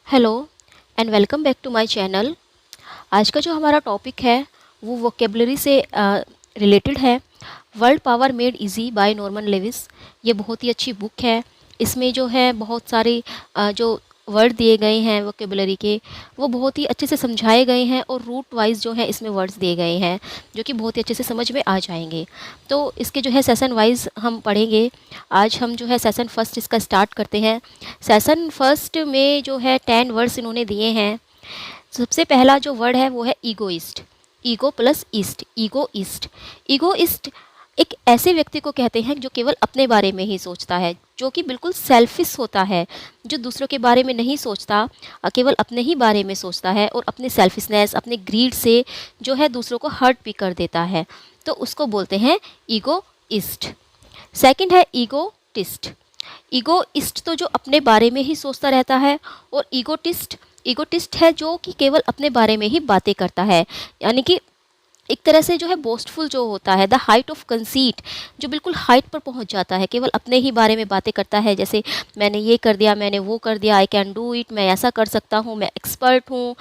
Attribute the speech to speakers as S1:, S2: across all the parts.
S1: Hello and welcome back to my channel. आज का जो हमारा टॉपिक है वो वोकेबलरी से रिलेटेड है। World power made easy by Norman Lewis. ये बहुत ही अच्छी बुक है। इसमें जो है बहुत सारे जो वर्ड दिए गए हैं वोकेबलरी के, वो बहुत ही अच्छे से समझाए गए हैं और रूट वाइज जो है इसमें वर्ड्स दिए गए हैं जो कि बहुत ही अच्छे से समझ में आ जाएंगे। तो इसके जो है सेशन वाइज हम पढ़ेंगे। आज हम जो है सेशन फर्स्ट इसका स्टार्ट करते हैं। सेशन फर्स्ट में जो है 10 वर्ड्स इन्होंने दिए हैं। सबसे पहला जो वर्ड है वो है egoist. Ego plus east, egoist. Egoist एक ऐसे व्यक्ति को कहते हैं जो केवल अपने बारे में ही सोचता है, जो कि बिल्कुल सेल्फिश होता है, जो दूसरों के बारे में नहीं सोचता, केवल अपने ही बारे में सोचता है और अपने सेल्फिशनेस, अपने ग्रीड से जो है दूसरों को हर्ट भी कर देता है। तो उसको बोलते हैं ईगोइस्ट। सेकंड है ईगोटिस्ट। ईगोइस्ट तो जो अपने बारे में ही सोचता रहता है, और ईगोटिस्ट, ईगोटिस्ट है जो कि केवल अपने बारे में ही बातें करता है। यानी कि एक तरह से जो है बोस्टफुल जो होता है, द हाइट ऑफ कंसीट, जो बिल्कुल हाइट पर पहुंच जाता है, केवल अपने ही बारे में बातें करता है। जैसे मैंने ये कर दिया, मैंने वो कर दिया, आई कैन डू इट, मैं ऐसा कर सकता हूँ, मैं एक्सपर्ट हूँ।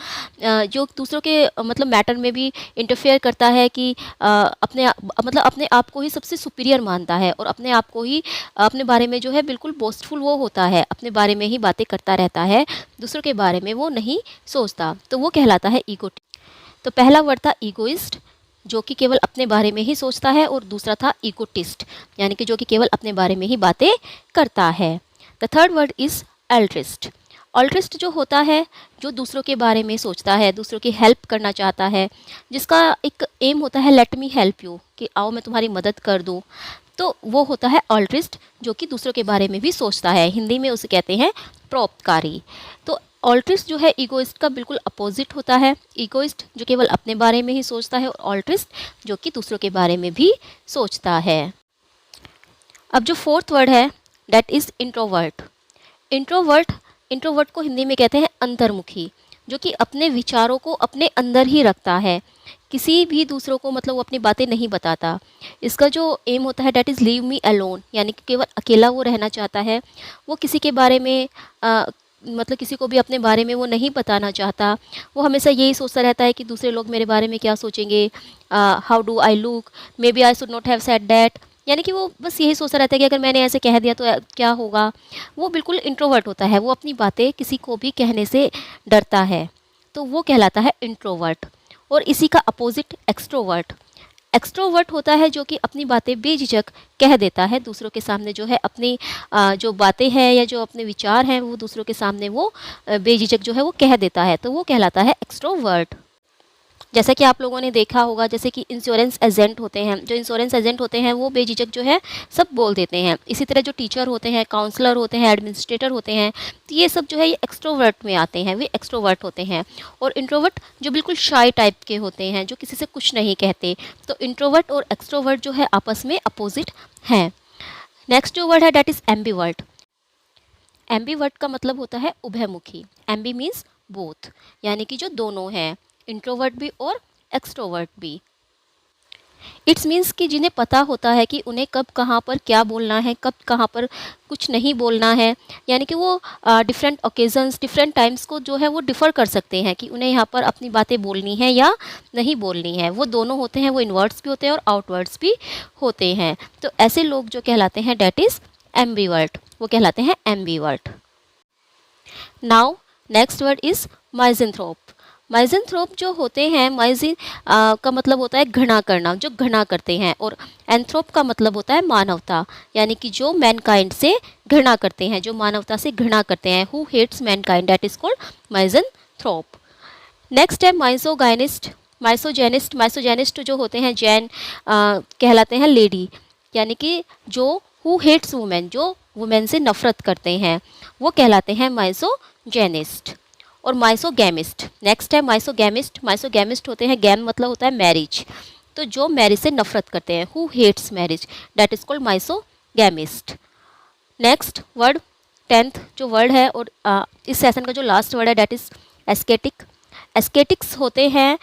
S1: जो दूसरों के मतलब मैटर में भी इंटरफेयर करता है कि मतलब अपने आप को ही सबसे सुपीरियर मानता है और अपने आप को ही अपने बारे में जो है बिल्कुल बोस्टफुल वो होता है, अपने बारे में ही बातें करता रहता है, दूसरों के बारे में वो नहीं सोचता। तो वो कहलाता है ईगो। तो पहला वर्ड था ईगोइस्ट, जो कि केवल अपने बारे में ही सोचता है, और दूसरा था ईगोटिस्ट, यानी कि जो कि केवल अपने बारे में ही बातें करता है। The third word is altruist. Altruist जो होता है, जो दूसरों के बारे में सोचता है, दूसरों की हेल्प करना चाहता है, जिसका एक एम होता है लेट मी हेल्प यू, कि आओ मैं तुम्हारी मदद कर दूँ। तो वो होता है अल्ट्रिस्ट, जो कि दूसरों के बारे में भी सोचता है। हिंदी में उसे कहते हैं परोपकारी। तो ऑल्ट्रिस्ट जो है ईगोइस्ट का बिल्कुल अपोजिट होता है। ईगोइस्ट जो केवल अपने बारे में ही सोचता है, और ऑल्ट्रिस्ट जो कि दूसरों के बारे में भी सोचता है। अब जो फोर्थ वर्ड है that is introvert. Introvert, introvert को हिंदी में कहते हैं अंतर्मुखी, जो कि अपने विचारों को अपने अंदर ही रखता है, किसी भी दूसरों को मतलब वो अपनी बातें नहीं बताता। इसका जो एम होता है that is leave me alone, यानी कि केवल अकेला वो रहना चाहता है। वो किसी के बारे में मतलब किसी को भी अपने बारे में वो नहीं बताना चाहता। वो हमेशा यही सोचता रहता है कि दूसरे लोग मेरे बारे में क्या सोचेंगे, how do I look, maybe I should not have said that. यानी कि वो बस यही सोचता रहता है कि अगर मैंने ऐसे कह दिया तो क्या होगा। वो बिल्कुल इंट्रोवर्ट होता है, वो अपनी बातें किसी को भी कहने से डरता है। तो वो कहलाता है इंट्रोवर्ट। और इसी का अपोजिट एक्सट्रोवर्ट। एक्सट्रोवर्ट होता है जो कि अपनी बातें बेझिझक कह देता है दूसरों के सामने, जो है अपनी जो बातें हैं या जो अपने विचार हैं वो दूसरों के सामने वो बेझिझक जो है वो कह देता है। तो वो कहलाता है एक्सट्रोवर्ट। जैसा कि आप लोगों ने देखा होगा, जैसे कि इंश्योरेंस एजेंट होते हैं, जो इंश्योरेंस एजेंट होते हैं वो बेझिझक जो है सब बोल देते हैं। इसी तरह जो टीचर होते हैं, काउंसलर होते हैं, एडमिनिस्ट्रेटर होते हैं, तो ये सब जो है ये एक्सट्रोवर्ट में आते हैं, वे एक्सट्रोवर्ट होते हैं। और इंट्रोवर्ट जो बिल्कुल शाई टाइप के होते हैं, जो किसी से कुछ नहीं कहते। तो इंट्रोवर्ट और एक्सट्रोवर्ट जो है आपस में अपोजिट हैं। नेक्स्ट जो वर्ड है डेट इज़ एम्बीवर्ट। एम्बीवर्ट का मतलब होता है उभयमुखी। एम्बी मीन्स बोथ, यानी कि जो दोनों हैं, इंट्रोवर्ट भी और एक्सट्रोवर्ट भी। इट्स मीन्स कि जिन्हें पता होता है कि उन्हें कब कहाँ पर क्या बोलना है, कब कहाँ पर कुछ नहीं बोलना है। यानी कि वो डिफरेंट ओकेजन्स, डिफरेंट टाइम्स को जो है वो डिफ़र कर सकते हैं कि उन्हें यहाँ पर अपनी बातें बोलनी है या नहीं बोलनी है। वो दोनों होते हैं, वो इनवर्ड्स भी होते हैं और आउटवर्ड्स भी होते हैं। तो ऐसे लोग जो कहलाते हैं डेट इज़ एम्बीवर्ट, वो कहलाते हैं ambivert. Now next word is misanthrope. Misanthrope जो होते हैं, माइजिन का मतलब होता है घृणा करना, जो घृणा करते हैं। और एंथ्रोप का मतलब होता है मानवता, यानी कि जो मैनकाइंड से घृणा करते हैं, जो मानवता से घृणा करते हैं। Who hates mankind, that is called misanthrope. Next है माइसोगाइनिस्ट। माइसोजेनिस्ट, माइसोजेनिस्ट जो होते हैं जैन कहलाते हैं लेडी, यानी कि जो हु हेट्स वुमेन, जो वुमेन से नफरत करते हैं, वो कहलाते हैं माइसोजेनिस्ट। और माइसोगैमिस्ट, नेक्स्ट है माइसोगैमिस्ट। माइसोगैमिस्ट होते हैं, गैम मतलब होता है मैरिज, तो जो मैरिज से नफरत करते हैं, who hates marriage, that is called misogamist. Next word, 10th जो वर्ड है और इस सेशन का जो लास्ट वर्ड है दैट इज एस्केटिक। एस्केटिक्स होते हैं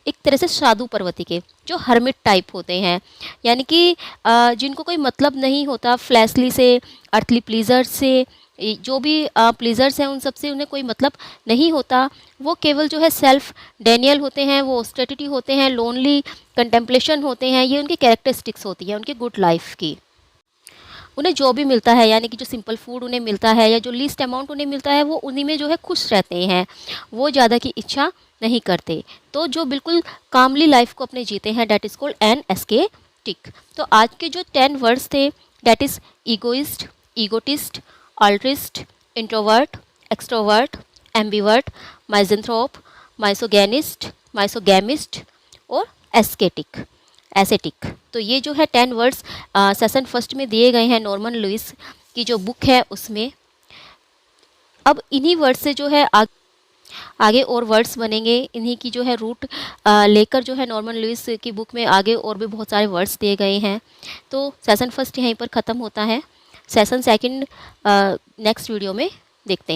S1: एक तरह से साधु पर्वती के, जो हर्मिट टाइप होते हैं, यानी कि जिनको कोई मतलब नहीं होता फ्लैशली से, अर्थली प्लीजर से, जो भी प्लीजर्स हैं उन सब से उन्हें कोई मतलब नहीं होता। वो केवल जो है सेल्फ डेनियल होते हैं, वो ऑस्टेरिटी होते हैं, लोनली कंटेम्पलेशन होते हैं। ये उनकी कैरेक्टरिस्टिक्स होती है उनकी गुड लाइफ की। उन्हें जो भी मिलता है, यानी कि जो सिंपल फूड उन्हें मिलता है या जो लीस्ट अमाउंट उन्हें मिलता है, वो उन्हीं में जो है खुश रहते हैं। वो ज़्यादा की इच्छा नहीं करते। तो जो बिल्कुल कामली लाइफ को अपने जीते हैं, that is called an ascetic. तो आज के जो 10 वर्ड्स थे, that is egoist, egotist, altruist, introvert, extrovert, ambivert, misanthrope, misogynist, misogamist और एस्केटिक, एसेटिक। तो ये जो है 10 वर्ड्स सेशन फर्स्ट में दिए गए हैं नॉर्मन लुइस की जो बुक है उसमें। अब इन्हीं वर्ड्स से जो है आगे और वर्ड्स बनेंगे। इन्हीं की जो है रूट लेकर जो है नॉर्मन लुइस की बुक में आगे और भी बहुत सारे वर्ड्स दिए गए हैं। तो सेशन फर्स्ट यहीं पर ख़त्म होता है। सेशन सेकंड नेक्स्ट वीडियो में देखते हैं।